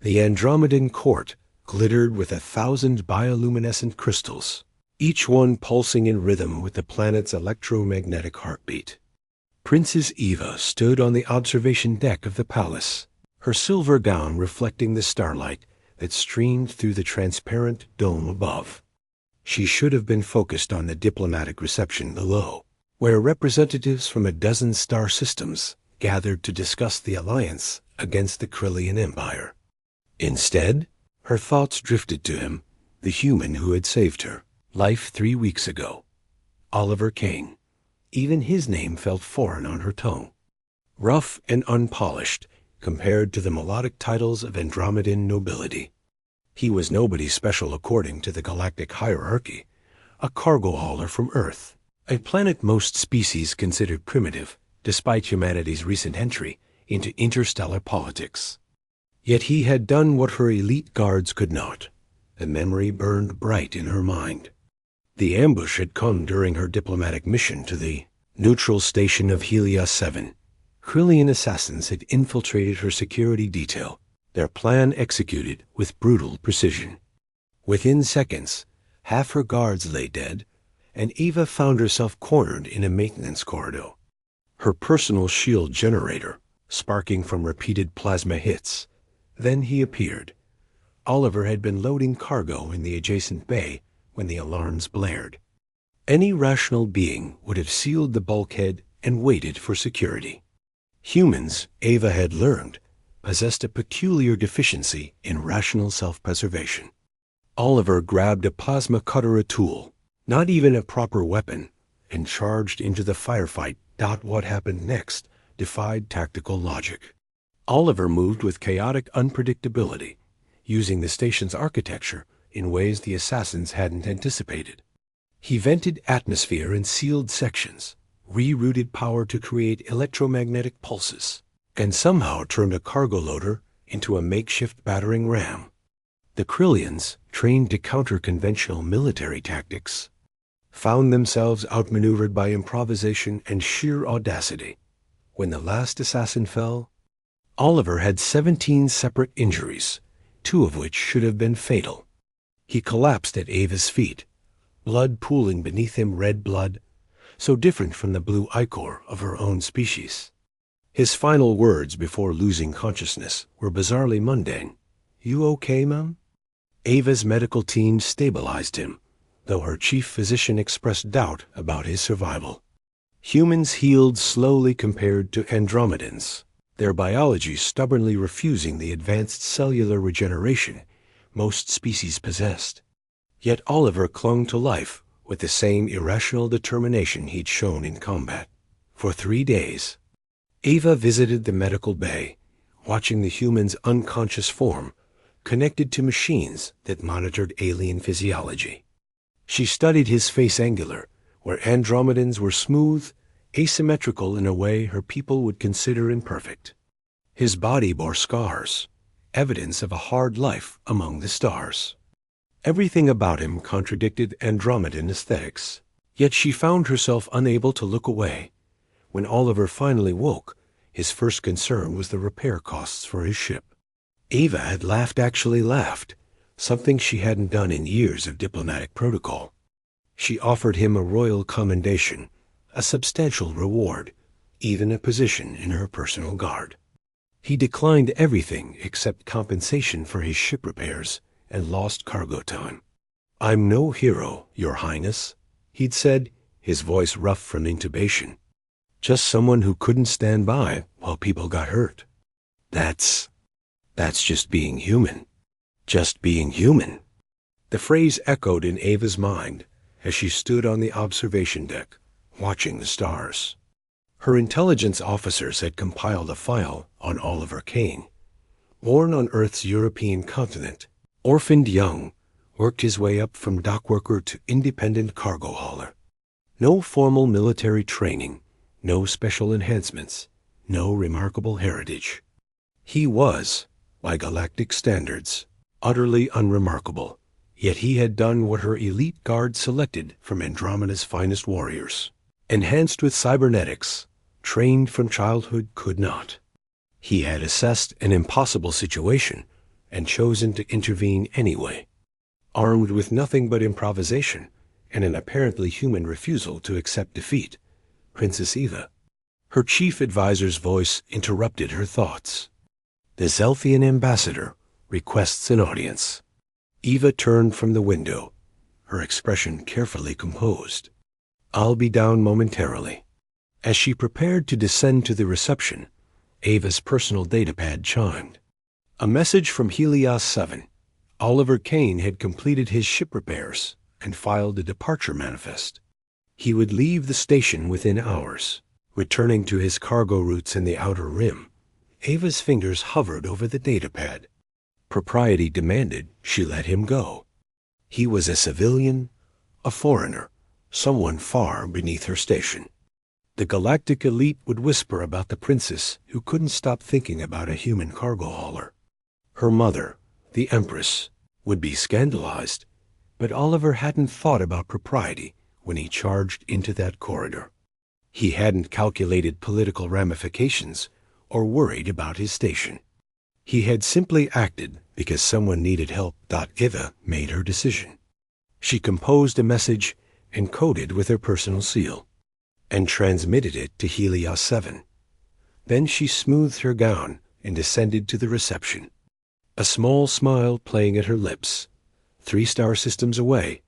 The Andromedan court glittered with 1,000 bioluminescent crystals, each one pulsing in rhythm with the planet's electromagnetic heartbeat. Princess Eva stood on the observation deck of the palace, her silver gown reflecting the starlight that streamed through the transparent dome above. She should have been focused on the diplomatic reception below, where representatives from a dozen star systems gathered to discuss the alliance against the Krillian Empire. Instead, her thoughts drifted to him, the human who had saved her life 3 weeks ago, Oliver Kane. Even his name felt foreign on her tongue, rough and unpolished compared to the melodic titles of Andromedan nobility. He was nobody special according to the galactic hierarchy, a cargo hauler from Earth, a planet most species considered primitive despite humanity's recent entry into interstellar politics. Yet he had done what her elite guards could not. The memory burned bright in her mind. The ambush had come during her diplomatic mission to the neutral station of Helios 7. Krillian assassins had infiltrated her security detail, their plan executed with brutal precision. Within seconds, half her guards lay dead, and Eva found herself cornered in a maintenance corridor. Her personal shield generator, sparking from repeated plasma hits. Then he appeared. Oliver had been loading cargo in the adjacent bay when the alarms blared. Any rational being would have sealed the bulkhead and waited for security. Humans, Eva had learned, possessed a peculiar deficiency in rational self-preservation. Oliver grabbed a plasma cutter, a tool, not even a proper weapon, and charged into the firefight. What happened next defied tactical logic. Oliver moved with chaotic unpredictability, using the station's architecture in ways the assassins hadn't anticipated. He vented atmosphere in sealed sections, rerouted power to create electromagnetic pulses, and somehow turned a cargo loader into a makeshift battering ram. The Krillians, trained to counter conventional military tactics, found themselves outmaneuvered by improvisation and sheer audacity. When the last assassin fell, Oliver had 17 separate injuries, 2 of which should have been fatal. He collapsed at Eva's feet, blood pooling beneath him, red blood, so different from the blue ichor of her own species. His final words before losing consciousness were bizarrely mundane. "You okay, Mom?" Eva's medical team stabilized him, though her chief physician expressed doubt about his survival. Humans healed slowly compared to Andromedans, their biology stubbornly refusing the advanced cellular regeneration most species possessed. Yet Oliver clung to life with the same irrational determination he'd shown in combat. For 3 days, Eva visited the medical bay, watching the human's unconscious form connected to machines that monitored alien physiology. She studied his face angular, where Andromedans were smooth, asymmetrical in a way her people would consider imperfect. His body bore scars, evidence of a hard life among the stars. Everything about him contradicted Andromedan aesthetics, yet she found herself unable to look away. When Oliver finally woke, his first concern was the repair costs for his ship. Eva had actually laughed, something she hadn't done in years of diplomatic protocol. She offered him a royal commendation, a substantial reward, even a position in her personal guard. He declined everything except compensation for his ship repairs and lost cargo time. "I'm no hero, Your Highness," he'd said, his voice rough from intubation. "Just someone who couldn't stand by while people got hurt. That's just being human. Just being human." The phrase echoed in Eva's mind as she stood on the observation deck, watching the stars. Her intelligence officers had compiled a file on Oliver Kane. Born on Earth's European continent, orphaned young, worked his way up from dockworker to independent cargo hauler. No formal military training, no special enhancements, no remarkable heritage. He was, by galactic standards, utterly unremarkable, yet he had done what her elite guard selected from Andromeda's finest warriors. Enhanced with cybernetics, trained from childhood, could not. He had assessed an impossible situation and chosen to intervene anyway. Armed with nothing but improvisation and an apparently human refusal to accept defeat, Princess Eva. Her chief advisor's voice interrupted her thoughts. The Zelfian ambassador requests an audience. Eva turned from the window, her expression carefully composed. I'll be down momentarily. As she prepared to descend to the reception, Ava's personal datapad chimed. A message from Helios 7. Oliver Kane had completed his ship repairs and filed a departure manifest. He would leave the station within hours, returning to his cargo routes in the Outer Rim. Ava's fingers hovered over the datapad. Propriety demanded she let him go. He was a civilian, a foreigner, someone far beneath her station. The galactic elite would whisper about the princess who couldn't stop thinking about a human cargo hauler. Her mother, the Empress, would be scandalized, but Oliver hadn't thought about propriety when he charged into that corridor. He hadn't calculated political ramifications or worried about his station. He had simply acted because someone needed help. Eva made her decision. She composed a message encoded with her personal seal and transmitted it to Helios 7. Then she smoothed her gown and descended to the reception, a small smile playing at her lips. 3-star systems away,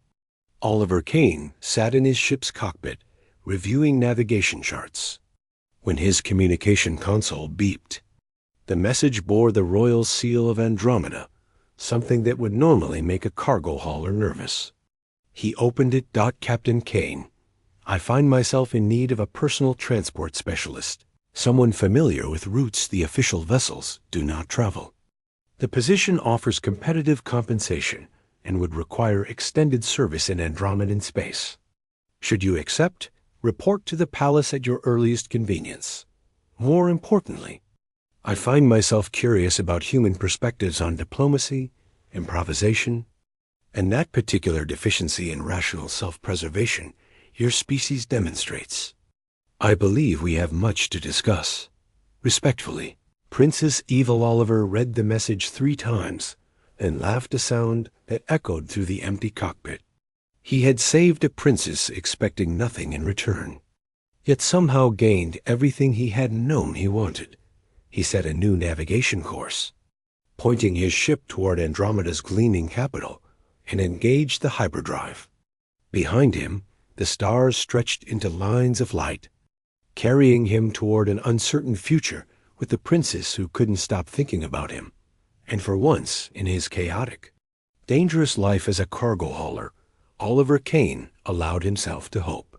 Oliver Kane sat in his ship's cockpit, reviewing navigation charts. When his communication console beeped, the message bore the royal seal of Andromeda, something that would normally make a cargo hauler nervous. He opened it. Captain Kane, I find myself in need of a personal transport specialist, someone familiar with routes the official vessels do not travel. The position offers competitive compensation and would require extended service in Andromedan space. Should you accept, report to the palace at your earliest convenience. More importantly, I find myself curious about human perspectives on diplomacy, improvisation, and that particular deficiency in rational self-preservation your species demonstrates. I believe we have much to discuss. Respectfully, Princess Eva. Oliver read the message 3 times and laughed a sound that echoed through the empty cockpit. He had saved a princess expecting nothing in return, yet somehow gained everything he hadn't known he wanted. He set a new navigation course, pointing his ship toward Andromeda's gleaming capital, and engaged the hyperdrive. Behind him, the stars stretched into lines of light, carrying him toward an uncertain future with the princess who couldn't stop thinking about him. And for once in his chaotic, dangerous life as a cargo hauler, Oliver Kane allowed himself to hope.